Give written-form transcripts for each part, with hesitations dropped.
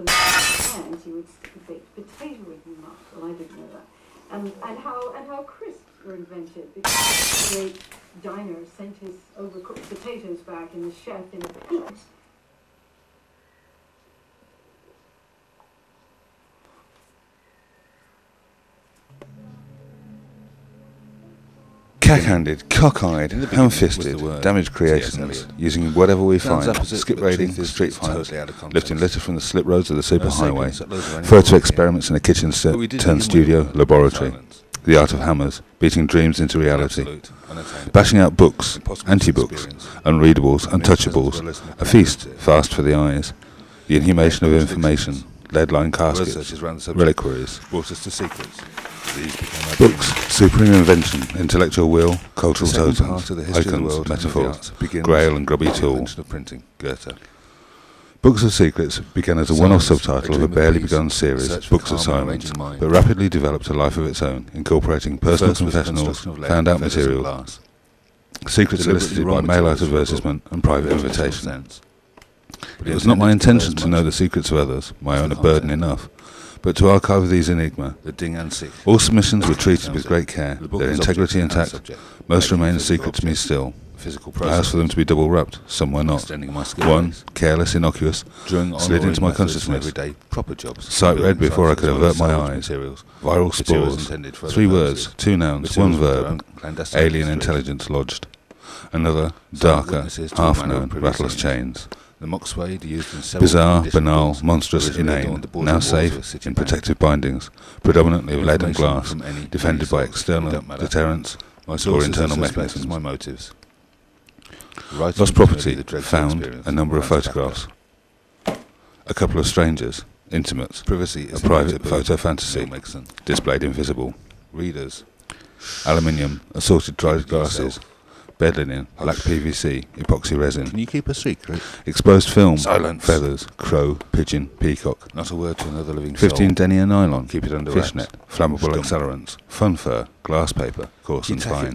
hands, he would stick a baked potato in his mouth. Well, I didn't know that. And how crisps were invented, because the great diner sent his overcooked potatoes back, and the chef in a heat. Cack-handed, cock-eyed, ham-fisted, damaged creations, using whatever we find, skip raiding, street fights, lifting litter from the slip roads of the superhighway, photo experiments in a kitchen turned studio, laboratory, the art of hammers, beating dreams into reality, bashing out books, anti-books, unreadables, untouchables, a feast, fast for the eyes, the inhumation of information, lead-lined caskets, reliquaries, brought us to secrets. Books, supreme invention, intellectual will, cultural totems, icons, metaphors, grail and grubby tool. Books of Secrets began as a one-off subtitle of a barely begun series, Books of Silence, but rapidly developed a life of its own, incorporating personal confessionals, found-out materials, secrets elicited by mail-out advertisement and private invitation. It was not my intention to know the secrets of others, my own a burden enough, but to archive these enigma. All submissions were treated with great care, their integrity intact. Most remain a secret to me still. I asked for them to be double-wrapped, some were not. One, careless, innocuous, slid into my consciousness. Sight read before I could avert my eyes. Viral spores. 3 words, 2 nouns, 1 verb. Alien intelligence lodged. Another, darker, half-known, rattleless chains. Bizarre, banal, monstrous, inane, now safe in protective bindings, predominantly of lead and glass, defended by external deterrents or internal mechanisms. Lost property, found, a number of photographs. A couple of strangers, intimates, a private photo fantasy, displayed invisible. Aluminium, assorted dried glasses. Bed linen, black PVC, epoxy resin. Can you keep a secret? Exposed film, Silence. Feathers, crow, pigeon, peacock. Not a word to another living soul. 15 denier nylon, Keep it under fishnet, flammable accelerants, fun fur, glass paper, coarse and fine.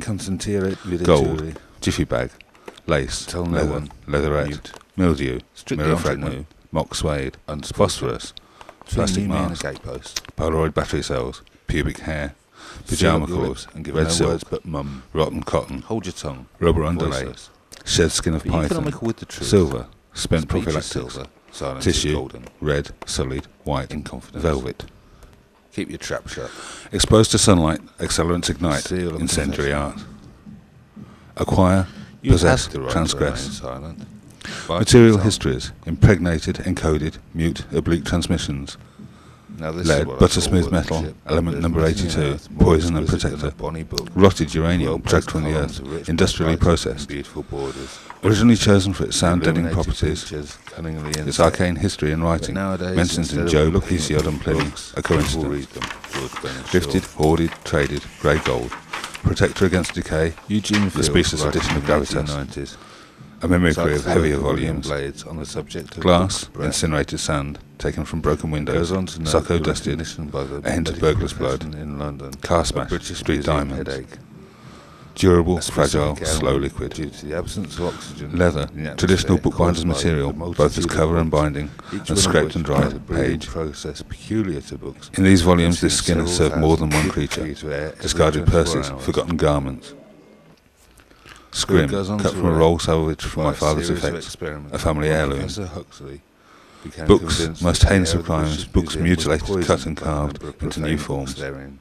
Gold, jiffy bag, lace, Tell no leather, one. leatherette, Mute. mildew, Strictly mirror object fragment, new. mock suede, Unsupported. phosphorus, plastic Between me and a mask, gatepost. Polaroid battery cells, pubic hair, Seal pyjama up your cords, lips and give red no silk, words but mum. rotten cotton, Hold your tongue. rubber underlay, Voiceless. shed skin of Be python, economical with the truth. silver, spent Speech is prophylactics, silver. Silence is tissue, golden. red, sullied, white, In confidence. velvet. Keep your trap shut. Exposed to sunlight, accelerants ignite, Seal of incendiary confession. art. Acquire, You possess, have the right transgress. to remain silent. Material histories, impregnated, encoded, mute, oblique transmissions. Now this is Lead, what I butter call smooth metal, workmanship. element There's number nothing in 82, earth more poison and exquisite than protector. a bonny book. Rotted uranium, Well-placed dragged from the columns earth, of rich industrially bright lights and processed. beautiful borders. Originally chosen for its sound-deadening Illuminated properties, pictures, cunningly its inset. arcane history and writing, Nowadays, mentions in instead of Job, looking at Hesiod and Pliny, books, a people coincidence. read them. George Bernard Shaw. Lifted, hoarded, traded, grey gold. Protector against decay, Eugene the Fields, specious writing edition of in the Gravitas. 1990s, A mimicry cites of the heavier work of William volumes. Blades on the subject of Glass, book breath. incinerated sand, taken from broken windows, Goes on to note stucco the dusted, recognition by the a hint of medical burglar's blood, profession in London, car of smash, British street museum diamonds, headache. durable, A specific fragile, ailment slow liquid. due to the absence of oxygen Leather, in the traditional atmosphere bookbinder's caused by material, the both as multitude of cover and books, binding, each and one of scraped which and requires a dried breathing page. process peculiar to books. In these volumes, this Consumes skin has several served more than thousand one cubic creature. feet of air every Discarded 24 purses, hours. forgotten garments. Scrim, goes on cut to from a write, roll salvaged from my by a father's series of effects, experiments, a family heirloom. Professor Huxley became Books, convinced most that the heinous air of of the crimes, British books Museum was mutilated, cut poisoned and by a carved number of into new profane forms. books therein.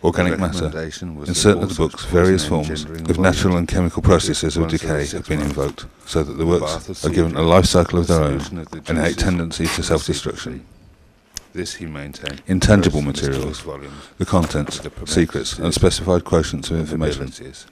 Organic The matter. recommendation was In that certain all of the such books, various poison forms engendering of natural volumes and chemical be processes of once every decay 6 have been months. invoked, so that the The works bath of are given a Caesar life cycle of was their own, solution of the an innate juices tendency to and self-destruction. secrecy. This, he maintained, Intangible goes from his materials, first volumes the contents, to the secrets, propensities unspecified quotients of and information, abilities.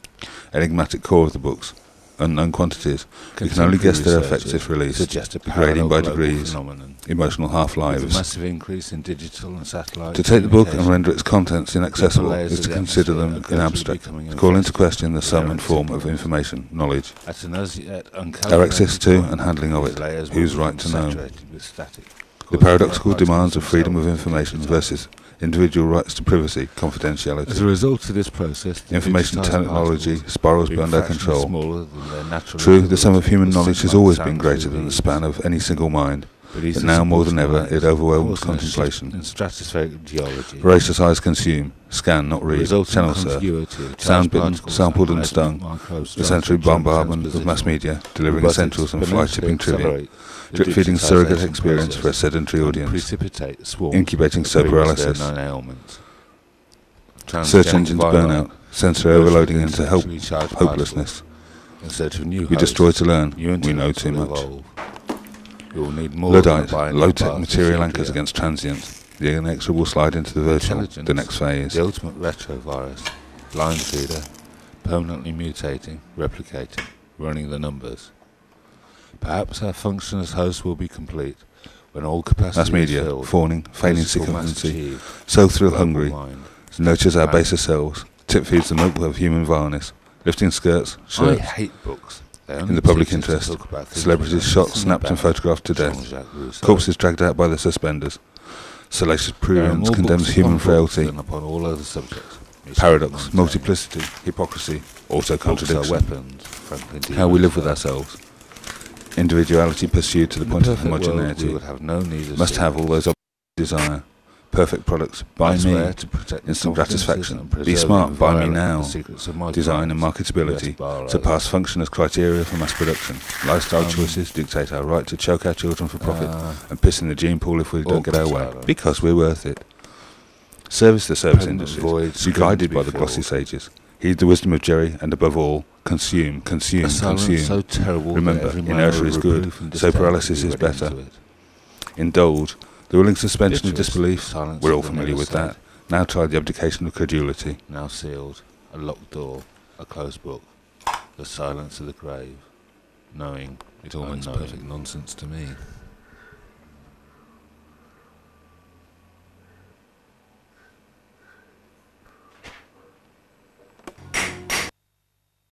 enigmatic core of the books, unknown quantities. We can only guess their effects if released, Suggest a degrading by parallel global degrees, phenomenon. emotional With the half-lives. massive increase in digital and satellite To take the book and communication, render its contents inaccessible layers is of to the consider atmosphere them are in gradually abstract, becoming to call into infected question the with sum their and form of ignorance. information, knowledge, at an as yet our uncalculated access to point, and handling of these it, layers will whose become right to know. saturated with static, The causing paradoxical their demands of particles freedom of themselves to information digitize. versus individual rights to privacy, As a confidentiality. result of this process, the Information digitized technology particles, spirals being beyond our fractionally control. smaller than their natural True, the sum of equivalent, human will knowledge sink has like always the been sand greater through than the the span ether. of any single mind, but now more than ever it overwhelms contemplation. In stratospheric geology, Voracious eyes consume, scan, not read, channel surf, sound bitten, sampled and stung, the sensory bombardment of mass media, delivering essentials and fly-tipping trivia, drip-feeding surrogate experience for a sedentary audience, incubating so paralysis, search engines burnout, sensory overloading into hopelessness. We destroy to learn, we know too much. We will need more Luddite, low-tech material anchors against transience, the inexorable slide into the virtual, the next phase. The ultimate retrovirus, blind feeder, permanently mutating, replicating, running the numbers. Perhaps our function as hosts will be complete when all capacity Mass media, is filled, fawning, feigning sycophancy, so thrill-hungry, nurtures our baser selves, tip-feeds the milk of human vileness, lifting skirts, I shirts. hate books. In the public interest, celebrities shot, snapped and photographed to death, corpses dragged out by their suspenders, salacious prudence condemns human frailty, upon all other subjects. paradox, multiplicity, hypocrisy, also contradiction, weapons, how we live with ourselves, individuality pursued to the point of We homogeneity, would have no need of must have all those desire, perfect products, buy me, to protect instant the gratification, and be preserve smart, buy me inviolate now, the secrets of my design and clients. marketability, Yes, surpass function as criteria for mass production, lifestyle choices dictate our right to choke our children for profit, and piss in the gene pool if we don't get our way, silence. because we're worth it. Service the service Pregnant industries, voids be couldn't guided be by the glossy filled. sages, heed the wisdom of Jerry, and above all, consume, consume, A silence consume. so terrible Remember, that every manner inertia of is good, reproof and so disdain paralysis will is be read better. into it. Indulge, the willing suspension of Literally, disbelief, silence we're all of the familiar with never that. Now try the abdication of credulity. Now sealed, a locked door, a closed book, the silence of the grave, knowing It all makes unknowing. perfect nonsense to me.